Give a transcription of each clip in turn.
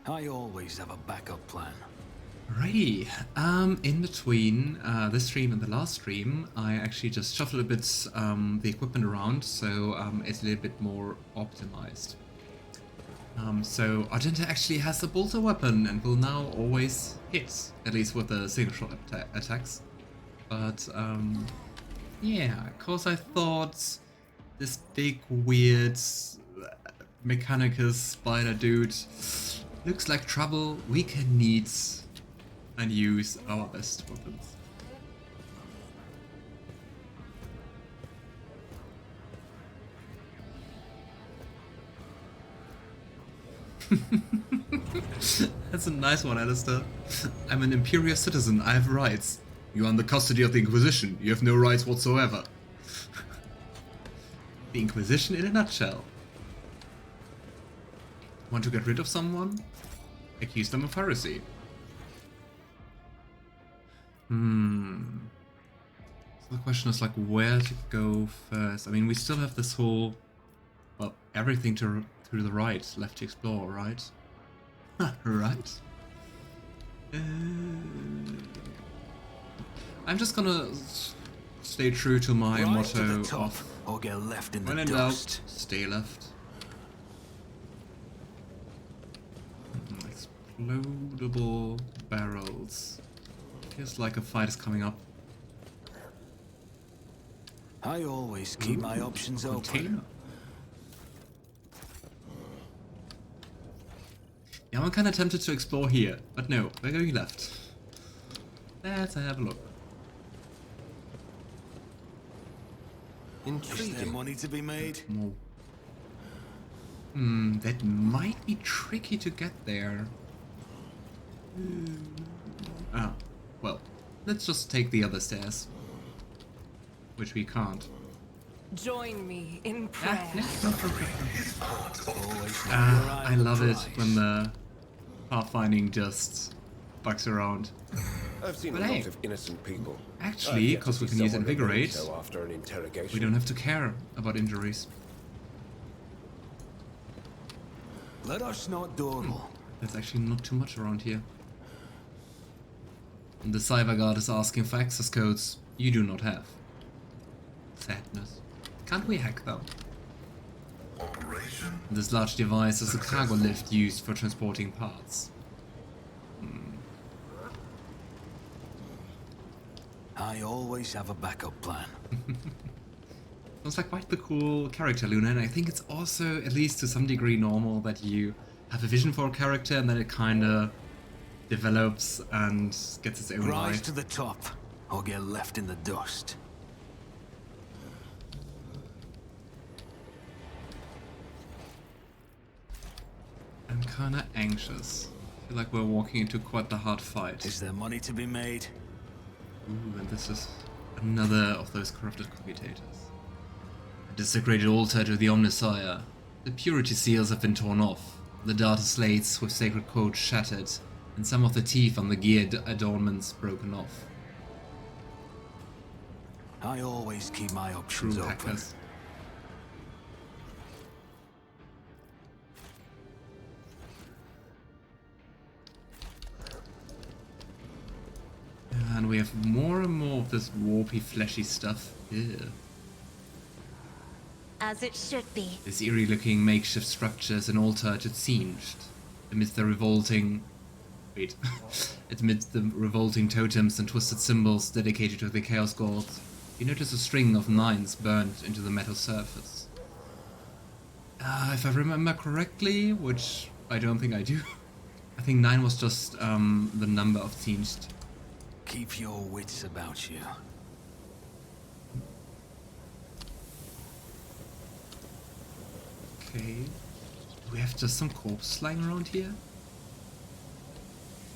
I always have a backup plan. Righty. In between this stream and the last stream, I actually just shuffled a bit the equipment around, so it's a little bit more optimized. So Argenta actually has a bolter weapon and will now always hit, at least with the Seneschal attacks. But yeah, cause I thought this big weird Mechanicus spider dude looks like trouble. We can need and use our best weapons. That's a nice one, Alistair. I'm an Imperial citizen, I have rights. You are under custody of the Inquisition, you have no rights whatsoever. The Inquisition in a nutshell. Want to get rid of someone? Accuse them of heresy. So the question is like where to go first. I mean, we still have this whole, well, everything to the right left to explore, right? Right. I'm just gonna stay true to my motto to the top, of or get left in when the in dust. doubt, stay left. Explodable barrels. Feels like a fight is coming up. I always keep my options open. Yeah, I'm kind of tempted to explore here, but no, we're going left. Let's have a look. Is there money to be made? More. That might be tricky to get there. Ah, well, let's just take the other stairs. Which we can't. Join me in prayer. I love it when the pathfinding just bugs around. I've seen But a hey, lot of innocent people. actually, because we can use Invigorate, After an interrogation. we don't have to care about injuries. Let us not dawdle. There's actually not too much around here. And the Cyber Guard is asking for access codes you do not have. Sadness. Can't we hack them? This large device is a cargo lift used for transporting parts. I always have a backup plan. Sounds like quite the cool character, Luna, and I think it's also, at least to some degree, normal that you have a vision for a character and then it kinda develops and gets its own Rise life. to the top, or get left in the dust. I'm kinda anxious. I feel like we're walking into quite the hard fight. Is there money to be made? Ooh, and this is another of those corrupted commutators. A desecrated altar to the Omnisire. The purity seals have been torn off, the data slates with sacred codes shattered, and some of the teeth on the gear adornments broken off. I always keep my options True open. hackers. And we have more and more of this warpy, fleshy stuff. Ew. As it should be. This eerie-looking makeshift structure is an altar just singed. Amidst the revolting... Wait. Amidst the revolting totems and twisted symbols dedicated to the Chaos Gods, you notice a string of 9s burned into the metal surface. If I remember correctly, which I don't think I do, I think 9 was just the number of singed. Keep your wits about you. Okay. Do we have just some corpses lying around here?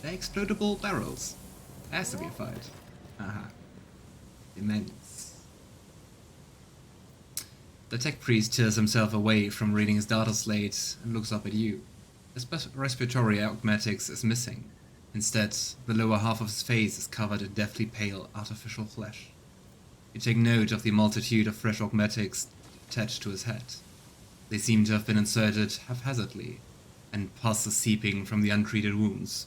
They're explodable barrels. Has to be a fight. Haha. Dementz. The tech priest tears himself away from reading his data slate and looks up at you. His respiratory augmatics is missing. Instead, the lower half of his face is covered in deathly pale, artificial flesh. You take note of the multitude of fresh augmatics attached to his head. They seem to have been inserted haphazardly, and pus is seeping from the untreated wounds.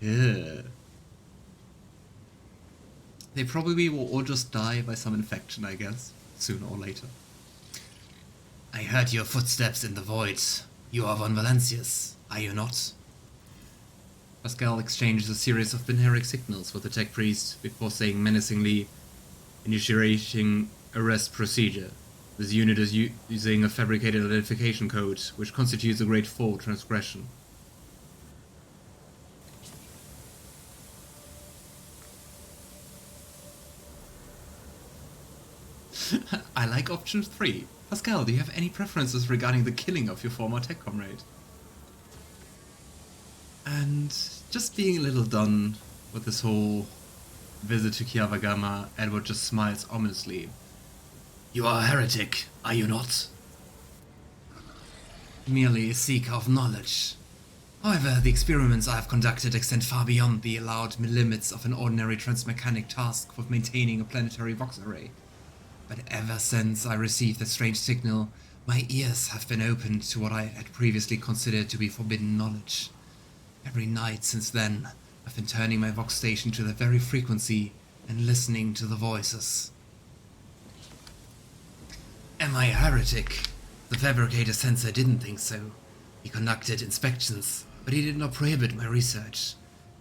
Ugh. They probably will all just die by some infection, I guess, sooner or later. I heard your footsteps in the void. You are von Valancius, are you not? Pasqal exchanges a series of binary signals with the tech priest before saying menacingly, initiating arrest procedure. This unit is using a fabricated identification code, which constitutes a grade 4 transgression. I like option 3. Pasqal, do you have any preferences regarding the killing of your former tech comrade? And just being a little done with this whole visit to Kiava Gamma, Edward just smiles ominously. You are a heretic, are you not? Merely a seeker of knowledge. However, the experiments I have conducted extend far beyond the allowed limits of an ordinary transmechanic task of maintaining a planetary vox array. But ever since I received that strange signal, my ears have been opened to what I had previously considered to be forbidden knowledge. Every night since then, I've been turning my vox station to the very frequency and listening to the voices. Am I a heretic? The fabricator sensor didn't think so. He conducted inspections, but he did not prohibit my research.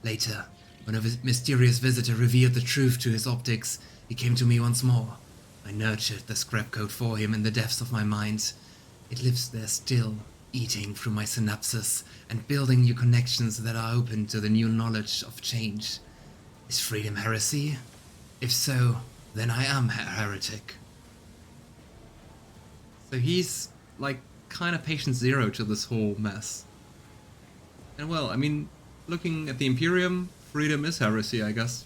Later, when a mysterious visitor revealed the truth to his optics, he came to me once more. I nurtured the scrap code for him in the depths of my mind. It lives there still, eating through my synapses and building new connections that are open to the new knowledge of change. Is freedom heresy? If so, then I am a heretic. So he's, like, kind of patient zero to this whole mess. And well, I mean, looking at the Imperium, freedom is heresy, I guess.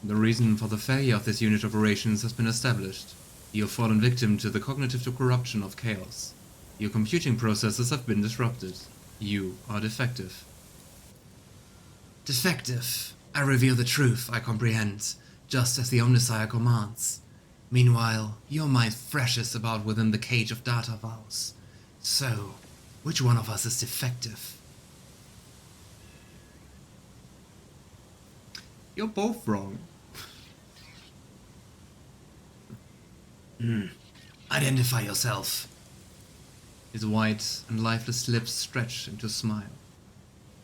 The reason for the failure of this unit operations has been established. You have fallen victim to the cognitive corruption of chaos. Your computing processes have been disrupted. You are defective. Defective. I reveal the truth, I comprehend, just as the Omnisire commands. Meanwhile, your mind thrashes about within the cage of data vows. So, which one of us is defective? You're both wrong. Identify yourself. His white and lifeless lips stretch into a smile.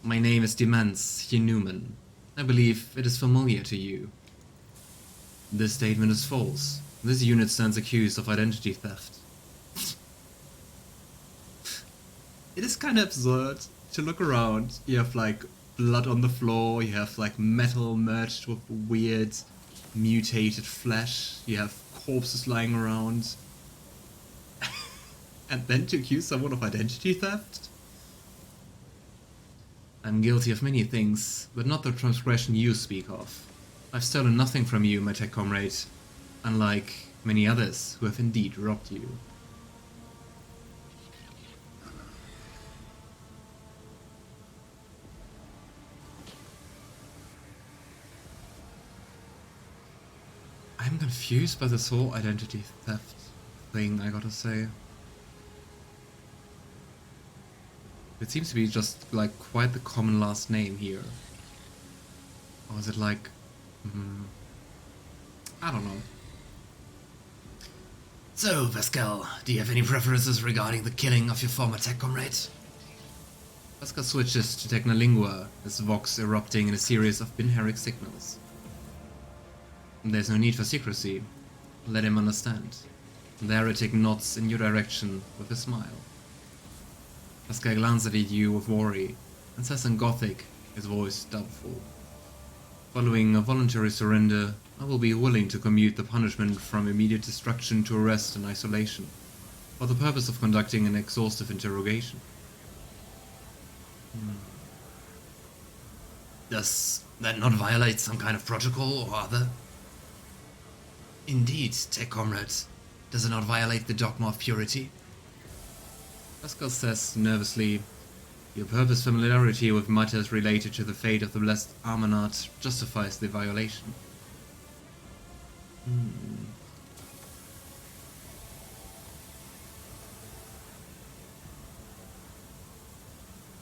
My name is Dementz, Newman. I believe it is familiar to you. This statement is false. This unit stands accused of identity theft. It is kind of absurd to look around. You have like blood on the floor, you have like metal merged with weird mutated flesh, you have corpses lying around. And then to accuse someone of identity theft? I'm guilty of many things, but not the transgression you speak of. I've stolen nothing from you, my tech comrade, unlike many others who have indeed robbed you. I'm confused by this whole identity theft thing, I gotta say. It seems to be just, like, quite the common last name here. Or is it like... I don't know. So, Pasqal, do you have any preferences regarding the killing of your former tech comrade? Pasqal switches to Technolingua, his vox erupting in a series of binary signals. There's no need for secrecy. Let him understand. The heretic nods in your direction with a smile. Pasqal glances at you with worry, and says in Gothic, his voice doubtful. Following a voluntary surrender, I will be willing to commute the punishment from immediate destruction to arrest and isolation, for the purpose of conducting an exhaustive interrogation. Does that not violate some kind of protocol or other? Indeed, tech comrades. Does it not violate the dogma of purity? Pasqal says nervously, your purpose familiarity with matters related to the fate of the blessed Armanat justifies the violation.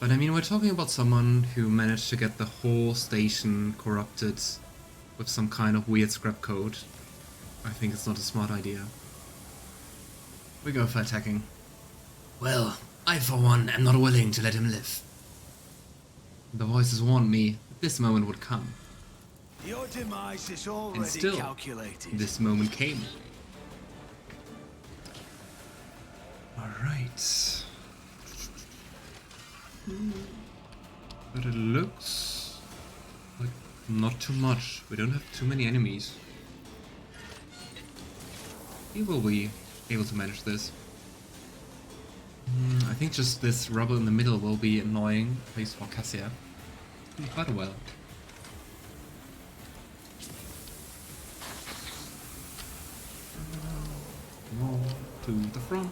But I mean, we're talking about someone who managed to get the whole station corrupted with some kind of weird scrap code. I think it's not a smart idea. We go for attacking. Well, I for one am not willing to let him live. The voices warned me that this moment would come. Your demise is already And still, calculated. this moment came. Alright. But it looks like not too much. We don't have too many enemies. We will be able to manage this. I think just this rubble in the middle will be annoying, at least for Cassia. Quite well. More to the front.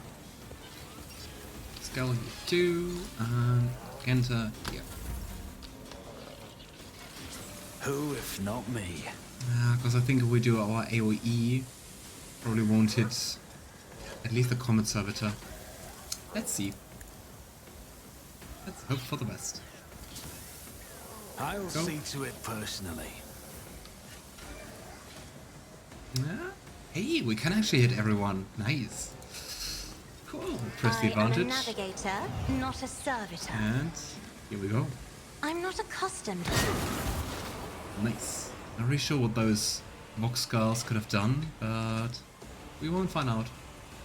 Pasqal here too, and Argenta here. Who if not me? Because I think if we do our AoE, probably won't hit at least the Comet Servitor. Let's see. Let's hope for the best. I'll Go. see to it personally. Hey, we can actually hit everyone. Nice. Cool. Press the I am a advantage. navigator, not a servitor. And here we go. I'm not accustomed. Nice. Not really sure what those Vox Skulls could have done, but we won't find out.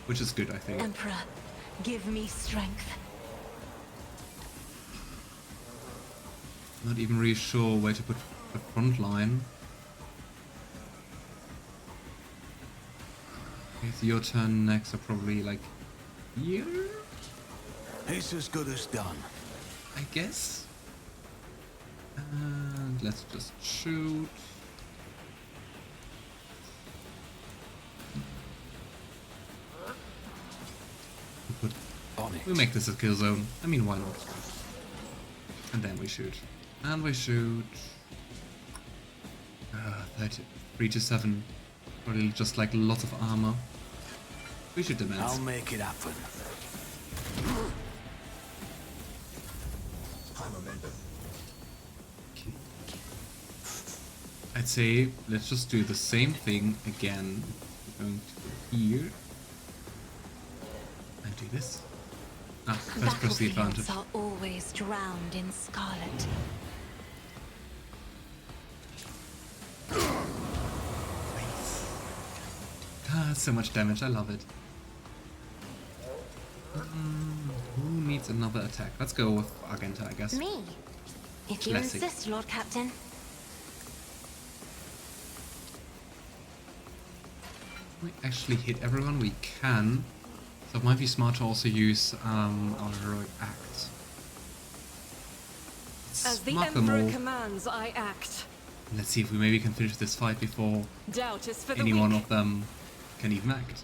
Which is good, I think. Emperor, give me strength. Not even really sure where to put the front line. It's your turn next, or probably like here, It's as good as done. I guess. And let's just shoot. On it. We make this a kill zone. I mean, why not? And then we shoot. And we shoot. 3 to 7. Probably just like lots of armor. We shoot Dementz. I'll make it happen. I'd say let's just do the same thing again. We're going to go here. And do this. Let's press the advantage. Battlefields are always drowned in scarlet. So much damage, I love it. Who needs another attack? Let's go with Argenta, I guess. Me? If you Classic. insist, Lord Captain. We actually hit everyone we can, so it might be smart to also use our heroic act. As the Mark them Emperor all. commands, I act. Let's see if we maybe can finish this fight before Doubt is for the any weak. one of them can even act.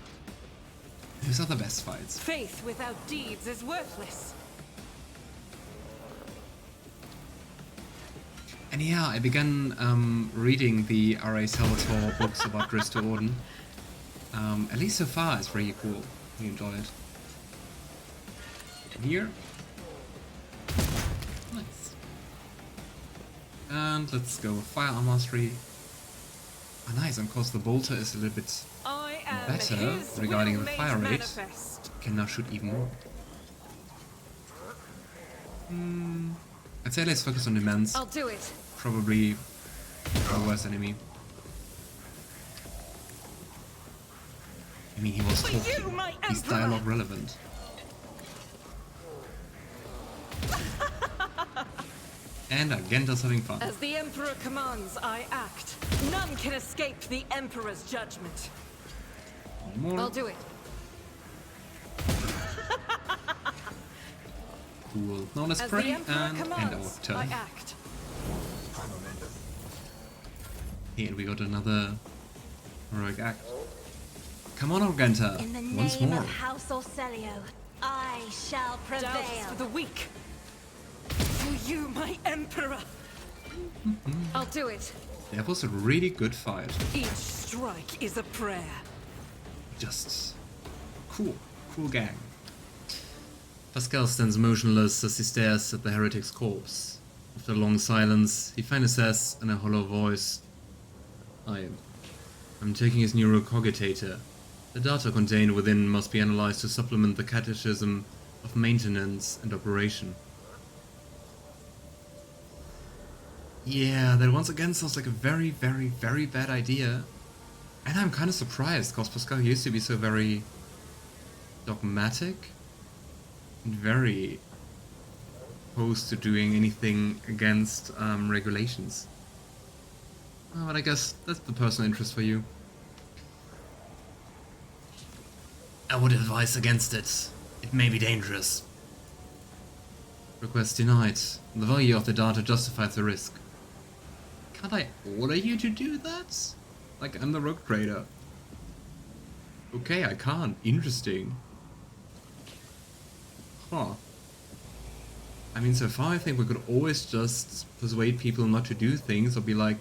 Those are the best fights. Faith without deeds is worthless. And yeah, I began reading the R.A. Salvatore books about Drizzt to Orden. At least so far, it's really cool. We enjoy it. Here. Nice. And let's go with Firearm Mastery. Ah, nice, and of course the bolter is a little bit I am better his regarding will the made fire rate. manifest. Can now shoot even more. I'd say let's focus on Dementz. I'll do it. Probably our worst enemy. I mean, he was For you, talking. my He's Emperor! dialogue relevant. And Argenta's having fun. As the Emperor commands, I act. None can escape the Emperor's judgment. One more. I'll do it. Cool. Now let's As pray the Emperor and end our commands, turn. I act. Here we got another heroic act. Come on, Argenta. In the Once name more. of House Orcelio, I shall Doubt is prevail. for the weak. For you, my Emperor. I'll do it. That was a really good fight. Each strike is a prayer. Just cool. Cool gang. Pasqal stands motionless as he stares at the heretic's corpse. After a long silence, he finally says in a hollow voice, I'm taking his neurocogitator. The data contained within must be analyzed to supplement the catechism of maintenance and operation. Yeah, that once again sounds like a very, very, very bad idea. And I'm kind of surprised, because Pasqal used to be so very dogmatic and very opposed to doing anything against regulations. But I guess that's the personal interest for you. I would advise against it. It may be dangerous. Request denied. The value of the data justifies the risk. Can't I order you to do that? Like, I'm the rogue trader. Okay, I can't. Interesting. Huh. I mean, so far I think we could always just persuade people not to do things or be like,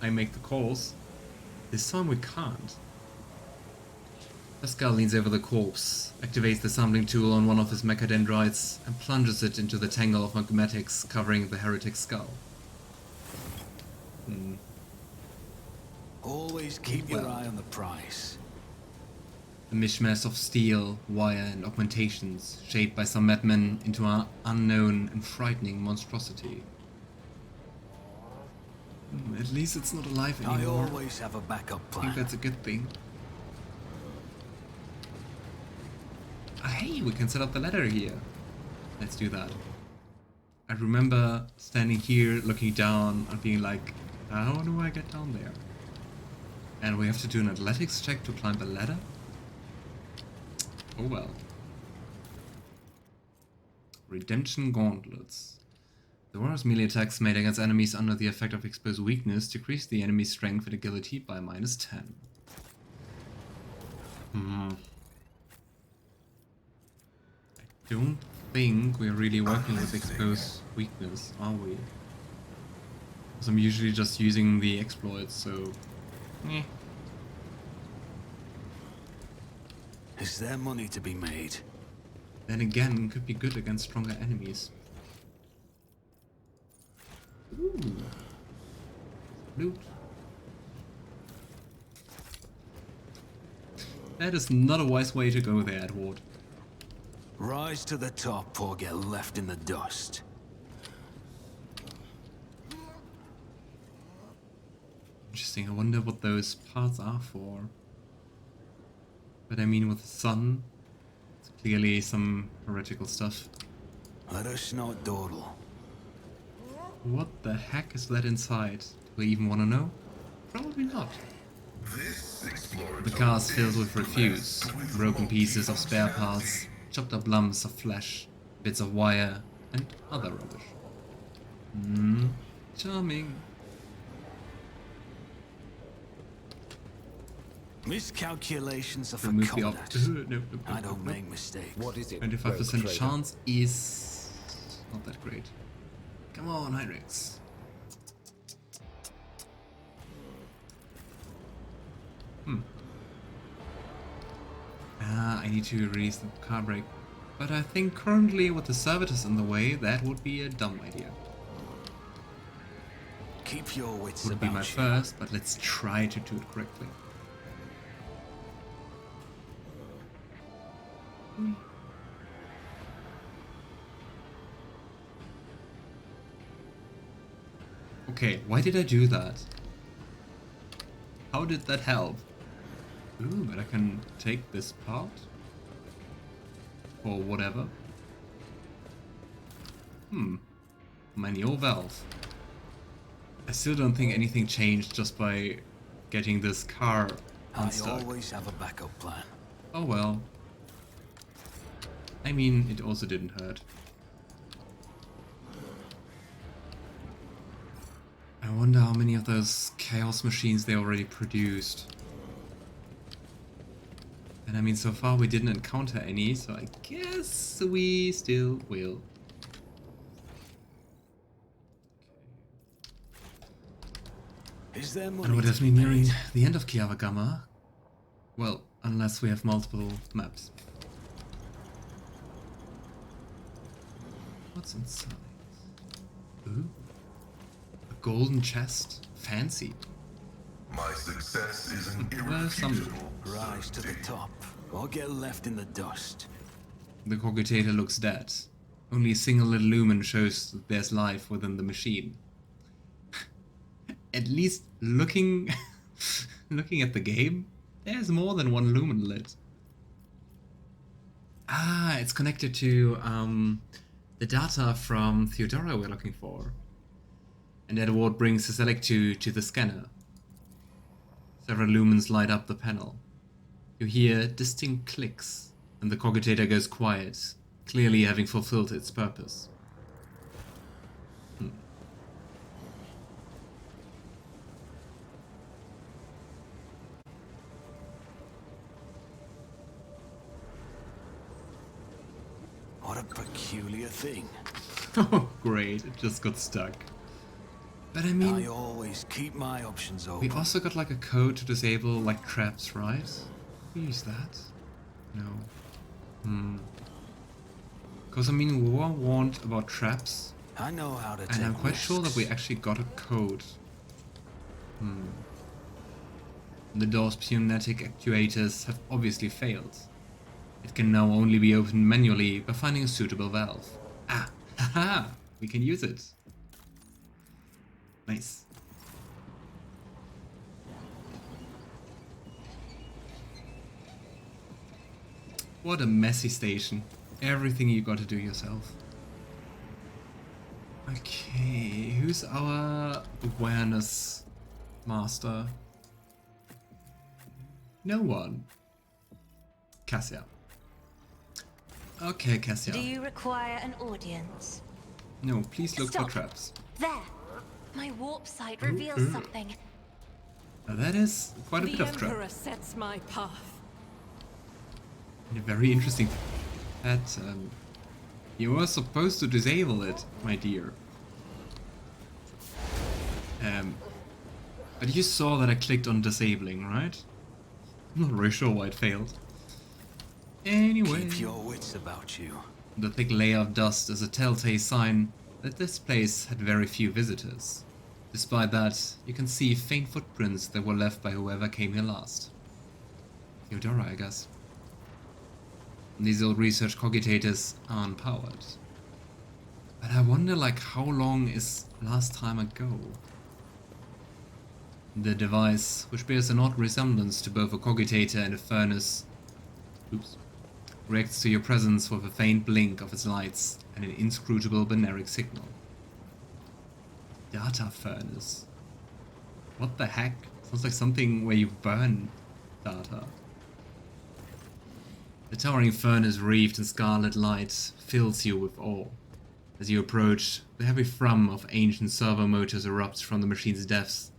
I make the calls. This time we can't. Pasqal leans over the corpse, activates the sampling tool on one of his mechadendrites, and plunges it into the tangle of magmatics covering the heretic's skull. Always keep your eye on the price. A mishmash of steel, wire, and augmentations, shaped by some madmen into an unknown and frightening monstrosity. At least it's not alive I anymore. always have a backup I think plan. that's a good thing. Hey, we can set up the ladder here. Let's do that. I remember standing here, looking down, and being like, how do I get down there? And we have to do an athletics check to climb the ladder? Oh well. Redemption Gauntlets. The warrior's melee attacks made against enemies under the effect of exposed weakness decrease the enemy's strength and agility by -10. I don't think we're really working with exposed weakness, are we? Because I'm usually just using the exploits, so... eh. Is there money to be made? Then again, could be good against stronger enemies. Ooh. Loot. That is not a wise way to go there, Edward. Rise to the top or get left in the dust. Interesting, I wonder what those parts are for. But I mean, with the sun, it's clearly some heretical stuff. Let us not dawdle. What the heck is that inside? Do we even want to know? Probably not. The car is filled with refuse, broken pieces of spare parts, chopped up lumps of flesh, bits of wire, and other rubbish. Charming. Miscalculations are for Remove the conduct. no, I don't make mistakes. What is it? 25% rogue trader? chance is not that great. Come on, Heinrix. I need to release the car brake. But I think currently with the servitors in the way, that would be a dumb idea. Keep your wits Would be my about you. first, but let's try to do it correctly. Okay, why did I do that? How did that help? Ooh, but I can take this part? Or whatever. Manual valve. I still don't think anything changed just by getting this car I unstuck. always have a backup plan. Oh well. I mean, it also didn't hurt. I wonder how many of those chaos machines they already produced. And I mean, so far we didn't encounter any, so I guess we still will. Is there money And we're to definitely be nearing made? the end of Kiava Gamma. Well, unless we have multiple maps. What's inside? Ooh. A golden chest? Fancy. My success is an Well, some irrefutable Rise to the certainty. top, or get left in the dust. The cogitator looks dead. Only a single little lumen shows that there's life within the machine. At least looking at the game, there's more than one lumen lit. Ah, it's connected to the data from Theodora we're looking for. And Edward brings the Select to the scanner. Several lumens light up the panel. You hear distinct clicks, and the cogitator goes quiet, clearly having fulfilled its purpose. What a peculiar thing. Oh, great, it just got stuck. But I I mean, always keep my options we open. also got like a code to disable like traps, right? We use that? No. Because I mean, we were warned about traps, I know how to take and I'm quite risks. sure that we actually got a code. The door's pneumatic actuators have obviously failed. It can now only be opened manually by finding a suitable valve. Ah, haha, we can use it. Nice. What a messy station. Everything you gotta do yourself. Okay, who's our awareness master? No one. Cassia. Okay, Cassia. Do you require an audience? No, please look Stop. for traps. There! My warp sight reveals something. Now that is quite a The bit of trap. Emperor sets my path. And a very interesting pattern. You were supposed to disable it, my dear. But you saw that I clicked on disabling, right? I'm not really sure why it failed. Anyway, Keep your wits about you. the thick layer of dust is a telltale sign that this place had very few visitors. Despite that, you can see faint footprints that were left by whoever came here last. Theodora, I guess. These old research cogitators aren't powered. But I wonder, like, how long is last time ago? The device, which bears an odd resemblance to both a cogitator and a furnace, reacts to your presence with a faint blink of its lights and an inscrutable binary signal. Data furnace. What the heck? Sounds like something where you burn data. The towering furnace wreathed in scarlet light fills you with awe. As you approach, the heavy thrum of ancient servo motors erupts from the machine's depths,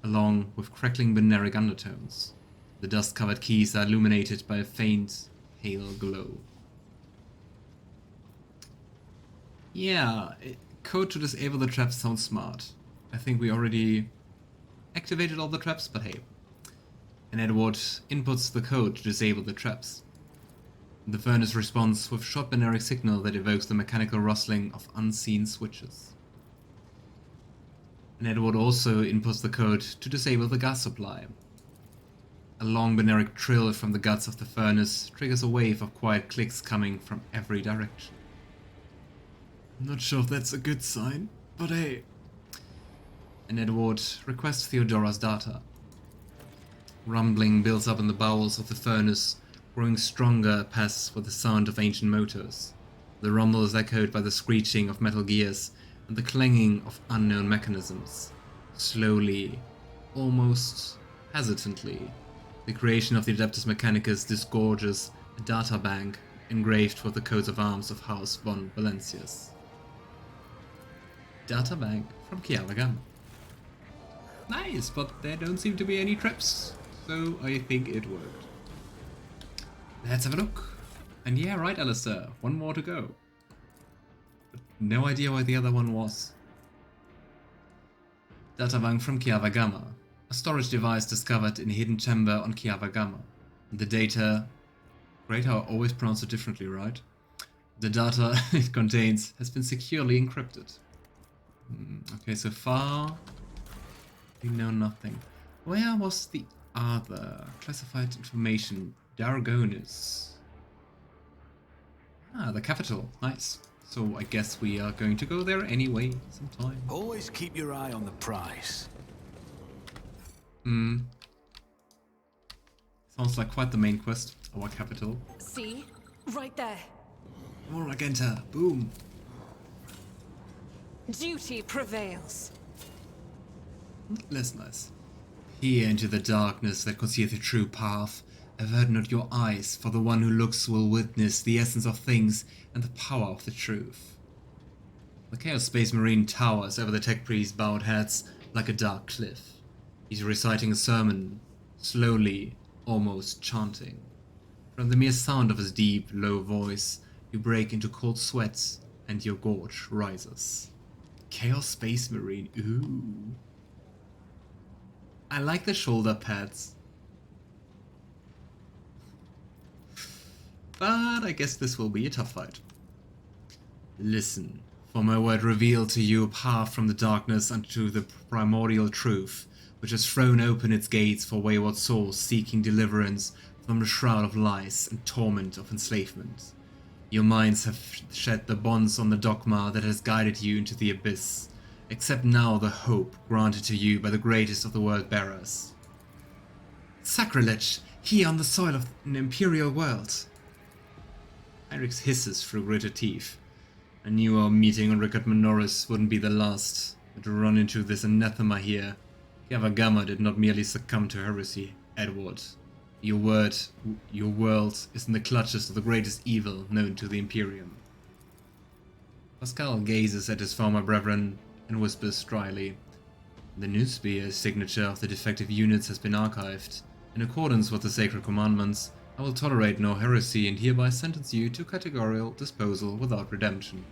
along with crackling binary undertones. The dust-covered keys are illuminated by a faint, pale glow. Yeah, code to disable the traps sounds smart. I think we already activated all the traps, but hey. And Edward inputs the code to disable the traps. The furnace responds with a short binary signal that evokes the mechanical rustling of unseen switches. And Edward also inputs the code to disable the gas supply. A long binary trill from the guts of the furnace triggers a wave of quiet clicks coming from every direction. I'm not sure if that's a good sign, but hey. And Edward requests Theodora's data. Rumbling builds up in the bowels of the furnace, growing stronger past with the sound of ancient motors. The rumble is echoed by the screeching of metal gears and the clanging of unknown mechanisms. Slowly, almost hesitantly, the creation of the Adeptus Mechanicus disgorges a data bank engraved with the coats of arms of House von Valencius. Data bank from Kiava Gamma. Nice, but there don't seem to be any traps, so I think it worked. Let's have a look. And yeah, right, Alistair, one more to go. But no idea where the other one was. Databank from Kiava Gamma, a storage device discovered in a hidden chamber on Kiava Gamma. The data... Great how I always pronounce it differently, right? The data it contains has been securely encrypted. Okay, so far we know nothing. Where was the other classified information? Dargonus. Ah, the capital. Nice. So I guess we are going to go there anyway, sometime. Always keep your eye on the prize. Sounds like quite the main quest, our capital. See? Right there. More Argenta. Boom. Duty prevails. Less nice. Peer into the darkness that concealeth the true path. Avert not your eyes, for the one who looks will witness the essence of things and the power of the truth. The Chaos Space Marine towers over the tech priest's bowed heads like a dark cliff. He's reciting a sermon, slowly, almost chanting. From the mere sound of his deep, low voice, you break into cold sweats and your gorge rises. Chaos Space Marine, ooh. I like the shoulder pads. But I guess this will be a tough fight. Listen, for my word revealed to you a path from the darkness unto the primordial truth, which has thrown open its gates for wayward souls seeking deliverance from the shroud of lies and torment of enslavement. Your minds have shed the bonds on the dogma that has guided you into the abyss. Accept now the hope granted to you by the greatest of the world bearers. Sacrilege! Here on the soil of an imperial world! Heinrix hisses through gritted teeth. I knew our meeting on Rickard Norris wouldn't be the last, but to run into this anathema here. Kiava Gamma did not merely succumb to heresy, Edward. Your world is in the clutches of the greatest evil known to the Imperium. Pasqal gazes at his former brethren and whispers dryly. The newspear signature of the defective units has been archived. In accordance with the sacred commandments, I will tolerate no heresy and hereby sentence you to categorical disposal without redemption.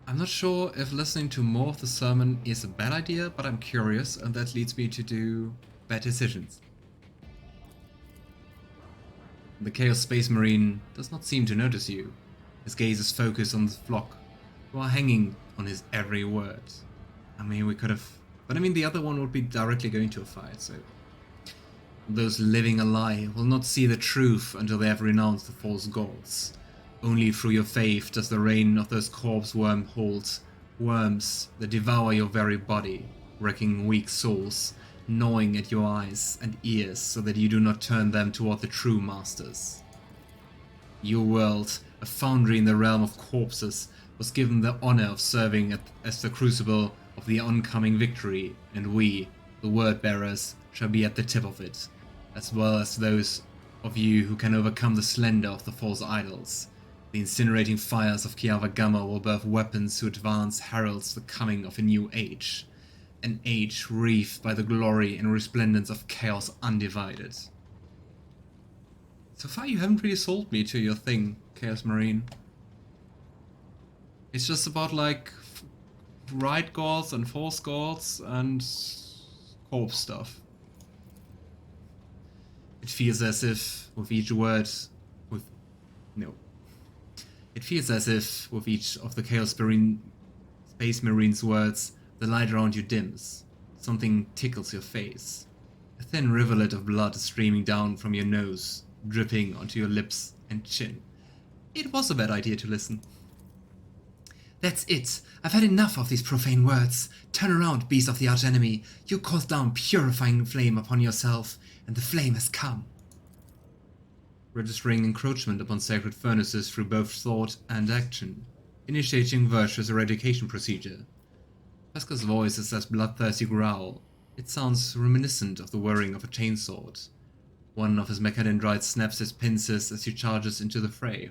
I'm not sure if listening to more of the sermon is a bad idea, but I'm curious, and that leads me to do bad decisions. The Chaos Space Marine does not seem to notice you. His gaze is focused on the flock, who are hanging on his every word. I mean, we could have... But I mean, the other one would be directly going to a fight, so... Those living a lie will not see the truth until they have renounced the false gods. Only through your faith does the reign of those corpse worm hold. Worms that devour your very body, wrecking weak souls, gnawing at your eyes and ears so that you do not turn them toward the true masters. Your world, a foundry in the realm of corpses, was given the honor of serving as the crucible of the oncoming victory, and we, the word-bearers, shall be at the tip of it, as well as those of you who can overcome the slender of the false idols. The incinerating fires of Kiava Gamma will birth weapons whose advance heralds the coming of a new age. An age wreathed by the glory and resplendence of chaos undivided. So far you haven't really sold me to your thing, Chaos Marine. It's just about like right gods and false gods and corpse stuff. It feels as if with each word, It feels as if with each of the Space Marine's words, the light around you dims. Something tickles your face. A thin rivulet of blood is streaming down from your nose, dripping onto your lips and chin. It was a bad idea to listen. That's it. I've had enough of these profane words. Turn around, beast of the archenemy. You called down purifying flame upon yourself, and the flame has come. Registering encroachment upon sacred furnaces through both thought and action, initiating virtuous eradication procedure. Pasqal's voice is that bloodthirsty growl. It sounds reminiscent of the whirring of a chainsword. One of his mechadendrites snaps his pincers as he charges into the fray.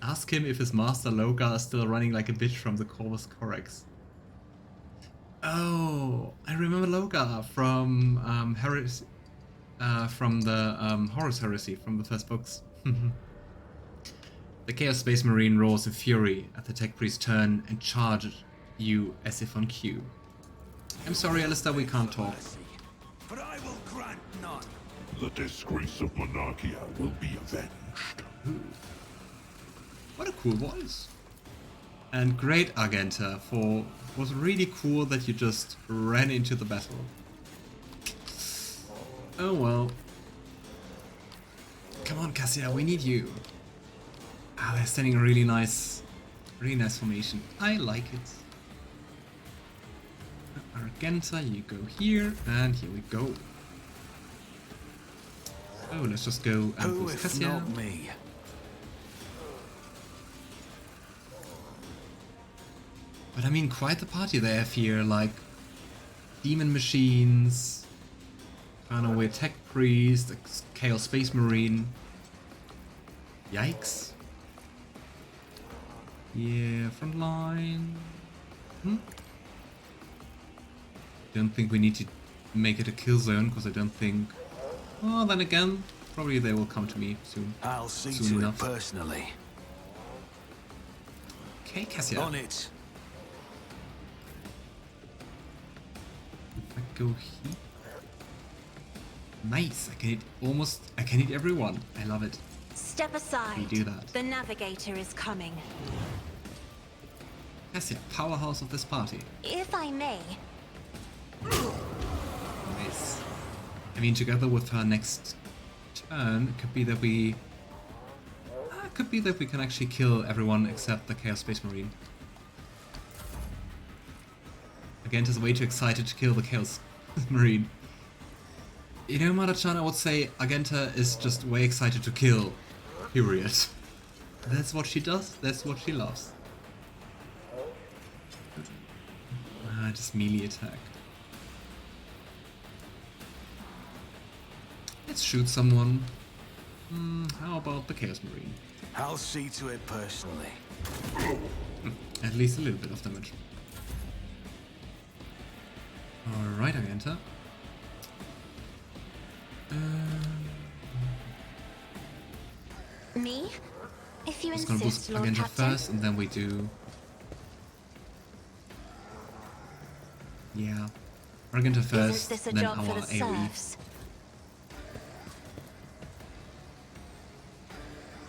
Ask him if his master Logar is still running like a bitch from the Corvus Corex. Oh, I remember Logar from heresy. From the Horus Heresy, from the first books. The Chaos Space Marine roars in fury at the tech priest's turn and charges you as if on cue. I'm sorry, Alistair, we can't talk. But I will grant none. The disgrace of Monarchia will be avenged. What a cool voice. And great, Argenta, for... It was really cool that you just ran into the battle. Oh well. Come on, Cassia, we need you. Ah, they're standing a really nice formation. I like it. Argenta, you go here, and here we go. Oh, let's just go and Who boost if Cassia. not me? But I mean, quite the party they have here, like demon machines, Runaway Tech Priest, a Chaos Space Marine. Yikes. Yeah, front line. Don't think we need to make it a kill zone, because I don't think... Oh, then again, probably they will come to me soon. I'll see Soon to enough. it personally. Okay, Cassia. On it. If I go here. Nice, I can hit everyone. I love it. Step aside. We do that. The Navigator is coming. Cassia, powerhouse of this party. If I may. Nice. I mean, together with her next turn, it could be that we... could be that we can actually kill everyone except the Chaos Space Marine. Agenta's way too excited to kill the Chaos Marine. You know, Marazhai, I would say Argenta is just way excited to kill. Period. That's what she does, that's what she loves. Just melee attack. Let's shoot someone. How about the Chaos Marine? I'll see to it personally. At least a little bit of damage. Alright, Argenta. Me? If you I'm just gonna insist, boost Lord Argenta Captain. first, and then we do... Yeah. Argenta Isn't first, this a then job our for the AoE. serfs?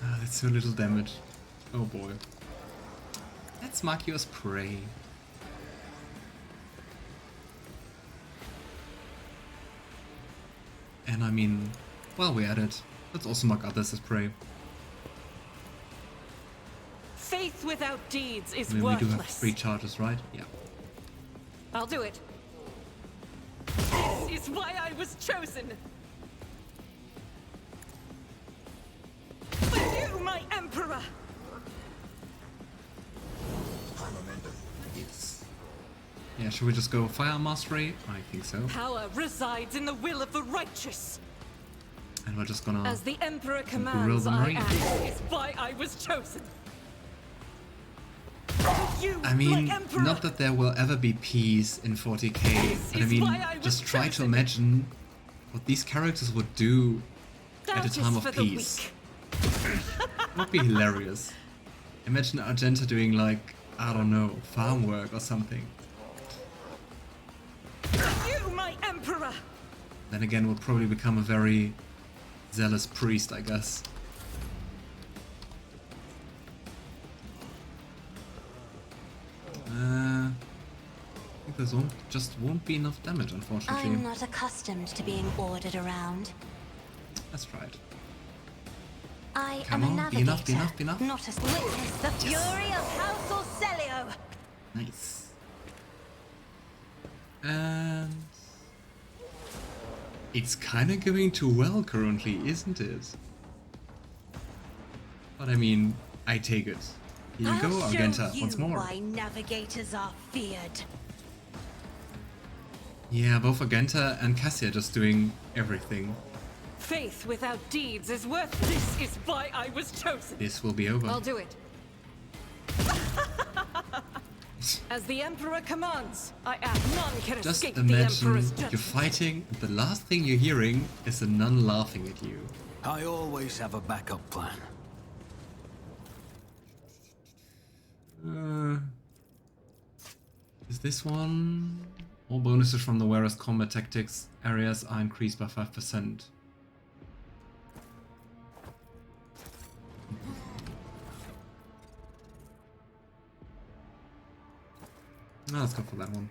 Ah, that's so little damage. Oh boy. Let's mark you as prey. And I mean, while we're at it, let's also mark others as prey. Faith without deeds is I mean, we do have worthless. 3 charges, right? Yeah. I'll do it. This is why I was chosen. For you, my emperor. Yes. Yeah, should we just go Fire Mastery? I think so. Power resides in the will of the righteous. And we're just gonna... As the emperor grill commands, the I Marine. act. Is why I was chosen. You, I mean, my emperor. not that there will ever be peace in 40k, but I is mean, why I was just try to chosen. imagine what these characters would do at a That time is of for the peace. weak. It would be hilarious. Imagine Argenta doing like, I don't know, farm work or something. You, my emperor. Then again, would probably become a very zealous priest, I guess. I think there just won't be enough damage, unfortunately. I'm not accustomed to being ordered around. That's right. I Come am a on, be navigator, enough, be enough. not a witness the fury of House Orselio. Nice. And... it's kinda going too well currently, isn't it? But I mean, I take it. Here you go, I'll Argenta, show once you more. why navigators are feared. Yeah, both Argenta and Cassia just doing everything. Faith without deeds is worthless. This is why I was chosen. This will be over. I'll do it. As the emperor commands, I act. None can Just escape the imagine emperor's you're judgment. fighting, and the last thing you're hearing is a nun laughing at you. I always have a backup plan. Is this one? All bonuses from the wearer's combat tactics areas are increased by 5%. Let's go for that one.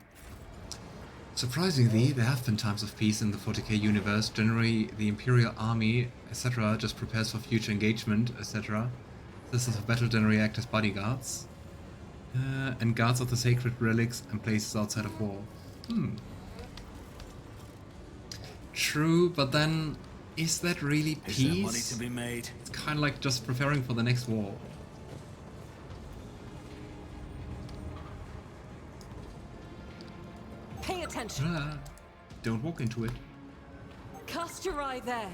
Surprisingly, there have been times of peace in the 40k universe. Generally, the Imperial army, etc., just prepares for future engagement, etc. Systems of battle generally act as bodyguards. And guards of the sacred relics and places outside of war. True, but then, is that really Is there money peace? to be made? It's kind of like just preparing for the next war. Pay attention. Don't walk into it. Cast your eye there.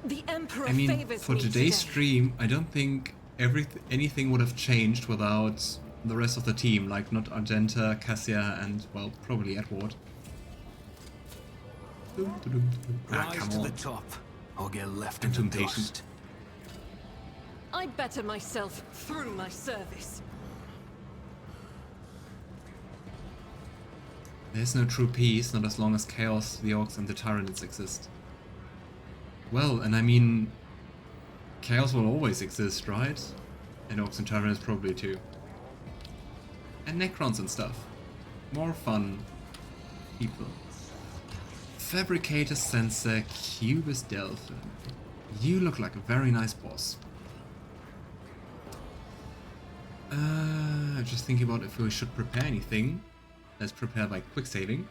The Emperor I mean, favors for me today's today. stream, I don't think anything would have changed without the rest of the team, like not Argenta, Cassia, and, well, probably Edward. Rise Come to on. the top, or get left I'm in too the impatient. dust. I better myself through my service. There's no true peace, not as long as chaos, the orcs, and the tyrants exist. Well, and I mean, chaos will always exist, right? And orcs and tyrants probably too. And necrons and stuff. More fun people. Fabricator Sensor Cubus Delphin. You look like a very nice boss. Just thinking about if we should prepare anything. Let's prepare by quick saving.